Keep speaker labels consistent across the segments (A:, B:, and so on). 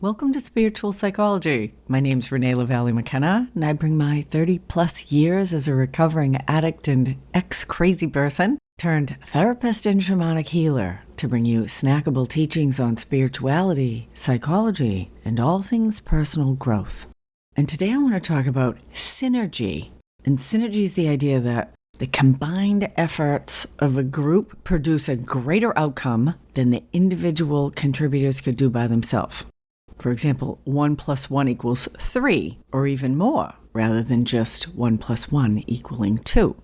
A: Welcome to Spiritual Psychology. My name's Renee LaValle McKenna, and I bring my 30-plus years as a recovering addict and ex-crazy person turned therapist and shamanic healer to bring you snackable teachings on spirituality, psychology, and all things personal growth. And today I want to talk about synergy. And synergy is the idea that the combined efforts of a group produce a greater outcome than the individual contributors could do by themselves. For example, 1 + 1 equals 3, or even more, rather than just 1 + 1 equaling 2.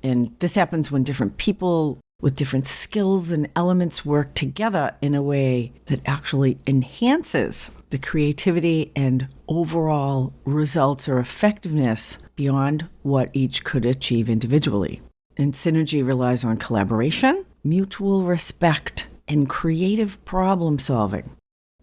A: And this happens when different people with different skills and elements work together in a way that actually enhances the creativity and overall results or effectiveness beyond what each could achieve individually. And synergy relies on collaboration, mutual respect, and creative problem solving.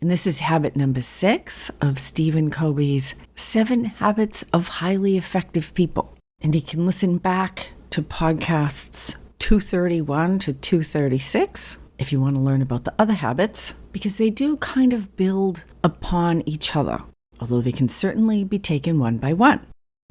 A: And this is habit number 6 of Steven Covey's 7 Habits of Highly Effective People. And you can listen back to podcasts 231 to 236 if you want to learn about the other habits, because they do kind of build upon each other, although they can certainly be taken one by one.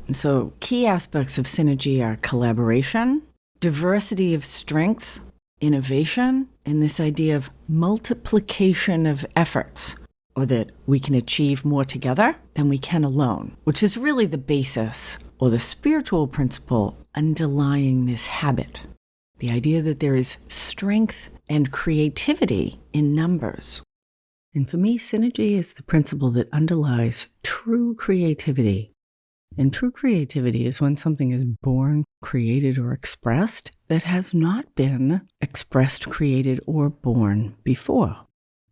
A: And so key aspects of synergy are collaboration, diversity of strengths, innovation, and this idea of multiplication of efforts, or that we can achieve more together than we can alone, which is really the basis or the spiritual principle underlying this habit. The idea that there is strength and creativity in numbers. And for me, synergy is the principle that underlies true creativity. And true creativity is when something is born, created, or expressed that has not been expressed, created, or born before.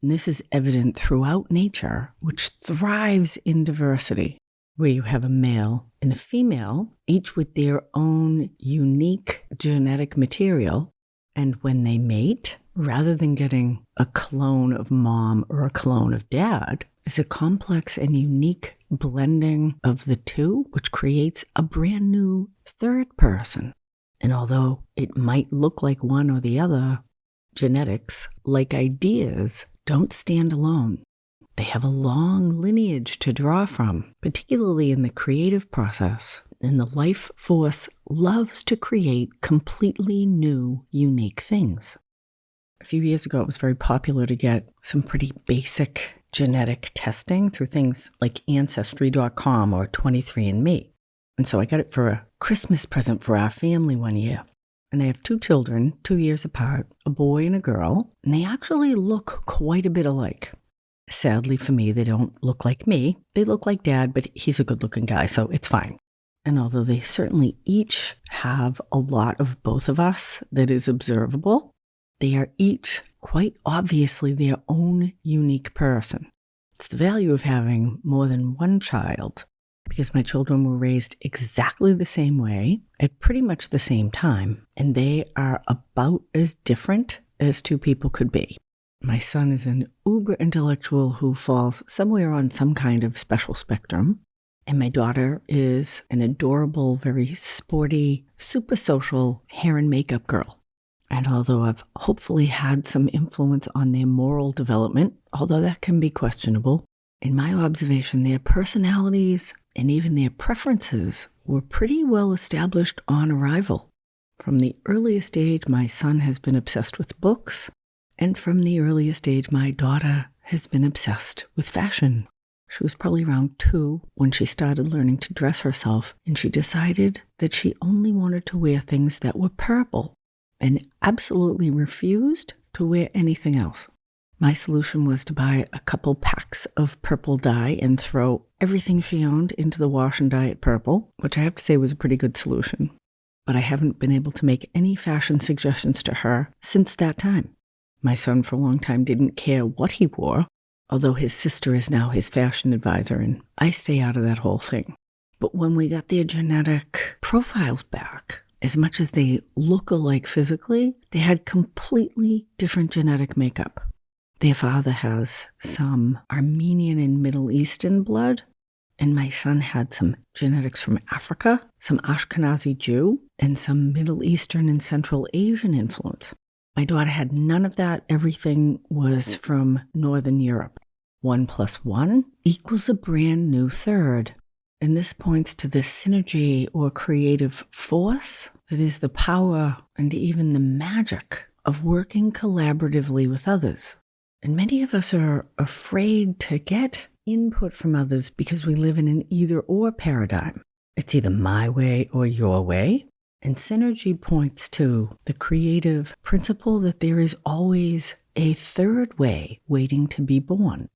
A: And this is evident throughout nature, which thrives in diversity, where you have a male and a female, each with their own unique genetic material. And when they mate, rather than getting a clone of mom or a clone of dad, is a complex and unique blending of the two, which creates a brand new third person. And although it might look like one or the other, genetics, like ideas, don't stand alone. They have a long lineage to draw from, particularly in the creative process. And the life force loves to create completely new, unique things. A few years ago, it was very popular to get some pretty basic genetic testing through things like Ancestry.com or 23andMe. And so I got it for a Christmas present for our family one year. And I have 2 children, 2 years apart, a boy and a girl, and they actually look quite a bit alike. Sadly for me, they don't look like me. They look like Dad, but he's a good-looking guy, so it's fine. And although they certainly each have a lot of both of us that is observable, they are each quite obviously their own unique person. It's the value of having more than one child, because my children were raised exactly the same way at pretty much the same time, and they are about as different as 2 people could be. My son is an uber intellectual who falls somewhere on some kind of special spectrum, and my daughter is an adorable, very sporty, super social hair and makeup girl. And although I've hopefully had some influence on their moral development, although that can be questionable, in my observation, their personalities and even their preferences were pretty well established on arrival. From the earliest age, my son has been obsessed with books, and from the earliest age, my daughter has been obsessed with fashion. She was probably around 2 when she started learning to dress herself, and she decided that she only wanted to wear things that were purple, and absolutely refused to wear anything else. My solution was to buy a couple packs of purple dye and throw everything she owned into the wash and dye it purple, which I have to say was a pretty good solution. But I haven't been able to make any fashion suggestions to her since that time. My son for a long time didn't care what he wore, although his sister is now his fashion advisor, and I stay out of that whole thing. But when we got their genetic profiles back, as much as they look alike physically, they had completely different genetic makeup. Their father has some Armenian and Middle Eastern blood, and my son had some genetics from Africa, some Ashkenazi Jew, and some Middle Eastern and Central Asian influence. My daughter had none of that. Everything was from Northern Europe. 1 plus 1 equals a brand new third. And this points to the synergy or creative force that is the power and even the magic of working collaboratively with others. And many of us are afraid to get input from others because we live in an either-or paradigm. It's either my way or your way. And synergy points to the creative principle that there is always a third way waiting to be born.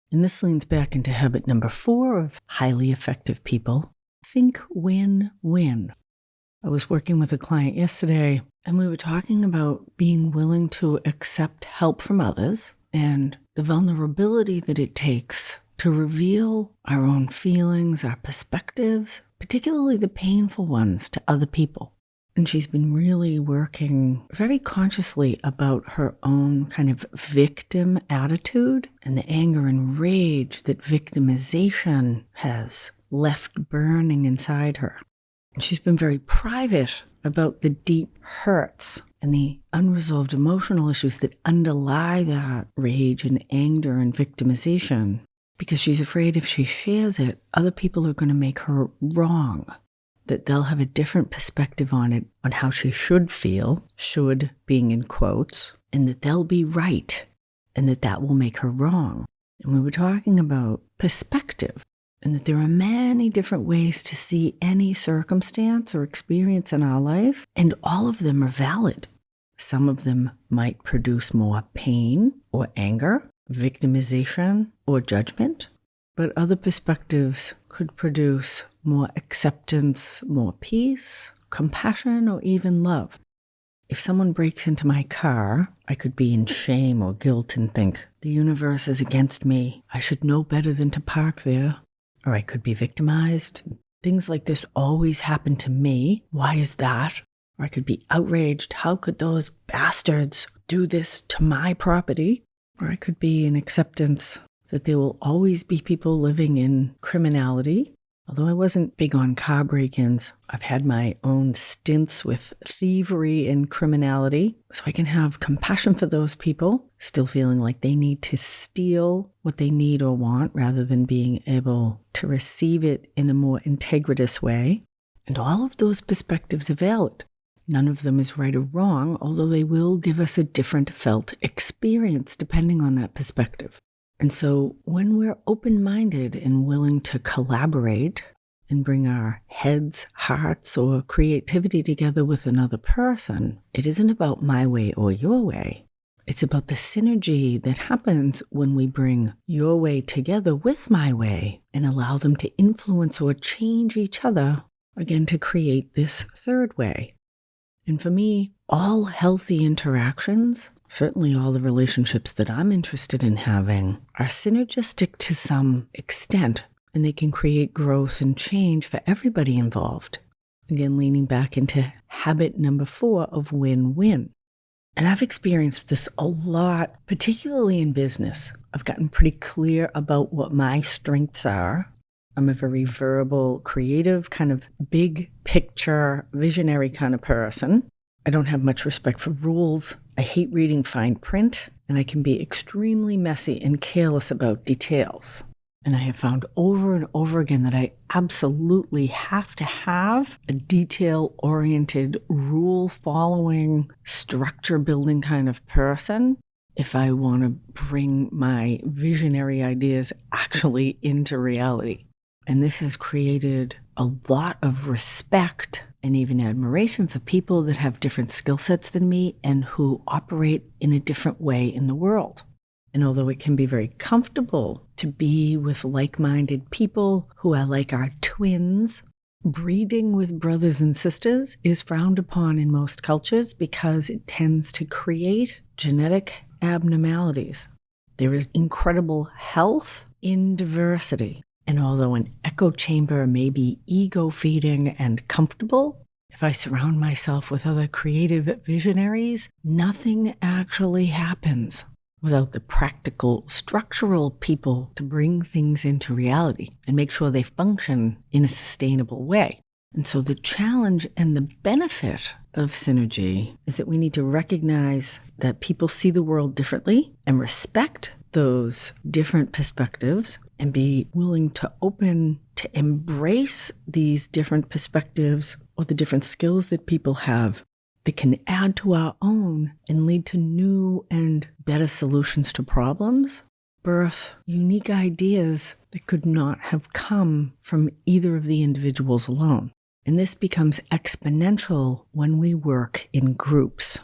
A: And this leans back into habit number 4 of highly effective people. Think win-win. I was working with a client yesterday, and we were talking about being willing to accept help from others and the vulnerability that it takes to reveal our own feelings, our perspectives, particularly the painful ones, to other people. And she's been really working very consciously about her own kind of victim attitude and the anger and rage that victimization has left burning inside her. And she's been very private about the deep hurts and the unresolved emotional issues that underlie that rage and anger and victimization, because she's afraid if she shares it, other people are going to make her wrong, that they'll have a different perspective on it, on how she should feel, should being in quotes, and that they'll be right, and that will make her wrong. And we were talking about perspective, and that there are many different ways to see any circumstance or experience in our life, and all of them are valid. Some of them might produce more pain or anger, victimization or judgment, but other perspectives could produce more acceptance, more peace, compassion, or even love. If someone breaks into my car, I could be in shame or guilt and think, the universe is against me. I should know better than to park there. Or I could be victimized. Things like this always happen to me. Why is that? Or I could be outraged. How could those bastards do this to my property? Or I could be in acceptance that there will always be people living in criminality. Although I wasn't big on car break-ins, I've had my own stints with thievery and criminality, so I can have compassion for those people, still feeling like they need to steal what they need or want rather than being able to receive it in a more integritous way. And all of those perspectives are valid. None of them is right or wrong, although they will give us a different felt experience depending on that perspective. And so when we're open-minded and willing to collaborate and bring our heads, hearts, or creativity together with another person, it isn't about my way or your way. It's about the synergy that happens when we bring your way together with my way and allow them to influence or change each other, again, to create this third way. And for me, all healthy interactions, certainly all the relationships that I'm interested in having, are synergistic to some extent, and they can create growth and change for everybody involved. Again, leaning back into habit number 4 of win-win. And I've experienced this a lot, particularly in business. I've gotten pretty clear about what my strengths are. I'm a very verbal, creative, kind of big picture, visionary kind of person. I don't have much respect for rules. I hate reading fine print, and I can be extremely messy and careless about details. And I have found over and over again that I absolutely have to have a detail-oriented, rule-following, structure-building kind of person if I want to bring my visionary ideas actually into reality. And this has created a lot of respect and even admiration for people that have different skill sets than me and who operate in a different way in the world. And although it can be very comfortable to be with like-minded people who are like our twins, breeding with brothers and sisters is frowned upon in most cultures because it tends to create genetic abnormalities. There is incredible health in diversity. And although an echo chamber may be ego-feeding and comfortable, if I surround myself with other creative visionaries, nothing actually happens without the practical, structural people to bring things into reality and make sure they function in a sustainable way. And so the challenge and the benefit of synergy is that we need to recognize that people see the world differently and respect those different perspectives and be willing to open to embrace these different perspectives or the different skills that people have that can add to our own and lead to new and better solutions to problems, birth unique ideas that could not have come from either of the individuals alone. And this becomes exponential when we work in groups.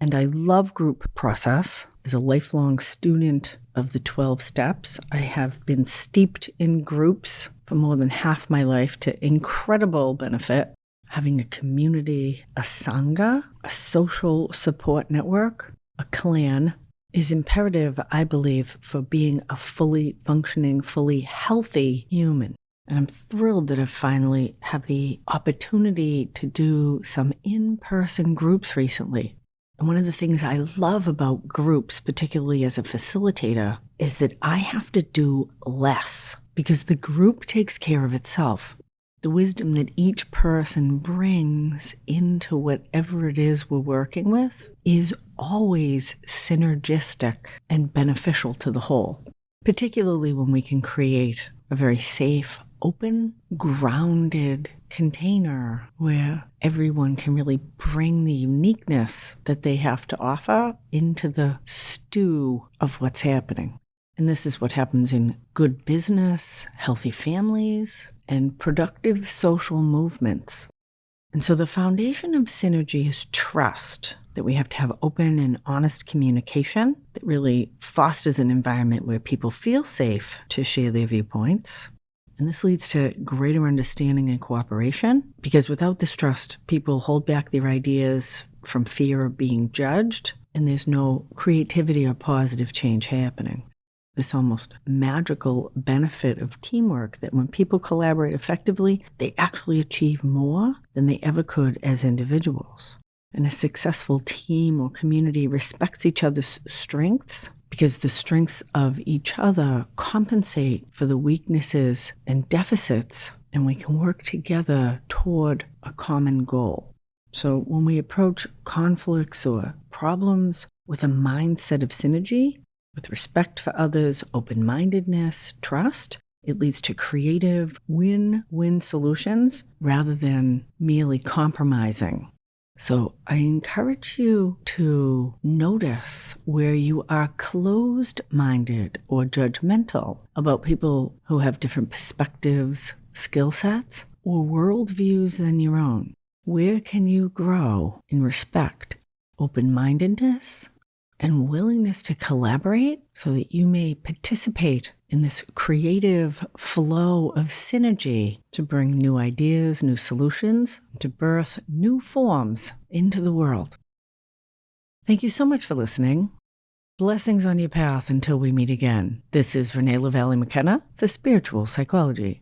A: And I love group process. As a lifelong student of the 12 steps, I have been steeped in groups for more than half my life to incredible benefit. Having a community, a sangha, a social support network, a clan is imperative, I believe, for being a fully functioning, fully healthy human. And I'm thrilled that I finally have the opportunity to do some in-person groups recently. And one of the things I love about groups, particularly as a facilitator, is that I have to do less because the group takes care of itself. The wisdom that each person brings into whatever it is we're working with is always synergistic and beneficial to the whole, particularly when we can create a very safe, open, grounded container where everyone can really bring the uniqueness that they have to offer into the stew of what's happening. And this is what happens in good business, healthy families, and productive social movements. And so the foundation of synergy is trust, that we have to have open and honest communication that really fosters an environment where people feel safe to share their viewpoints. And this leads to greater understanding and cooperation, because without this trust, people hold back their ideas from fear of being judged, and there's no creativity or positive change happening. This almost magical benefit of teamwork that when people collaborate effectively, they actually achieve more than they ever could as individuals. And a successful team or community respects each other's strengths because the strengths of each other compensate for the weaknesses and deficits, and we can work together toward a common goal. So when we approach conflicts or problems with a mindset of synergy, with respect for others, open-mindedness, trust, it leads to creative win-win solutions rather than merely compromising. So I encourage you to notice where you are closed-minded or judgmental about people who have different perspectives, skill sets, or worldviews than your own. Where can you grow in respect, open-mindedness, and willingness to collaborate so that you may participate in this creative flow of synergy to bring new ideas, new solutions, to birth new forms into the world. Thank you so much for listening. Blessings on your path until we meet again. This is Renee LaValle McKenna for Spiritual Psychology.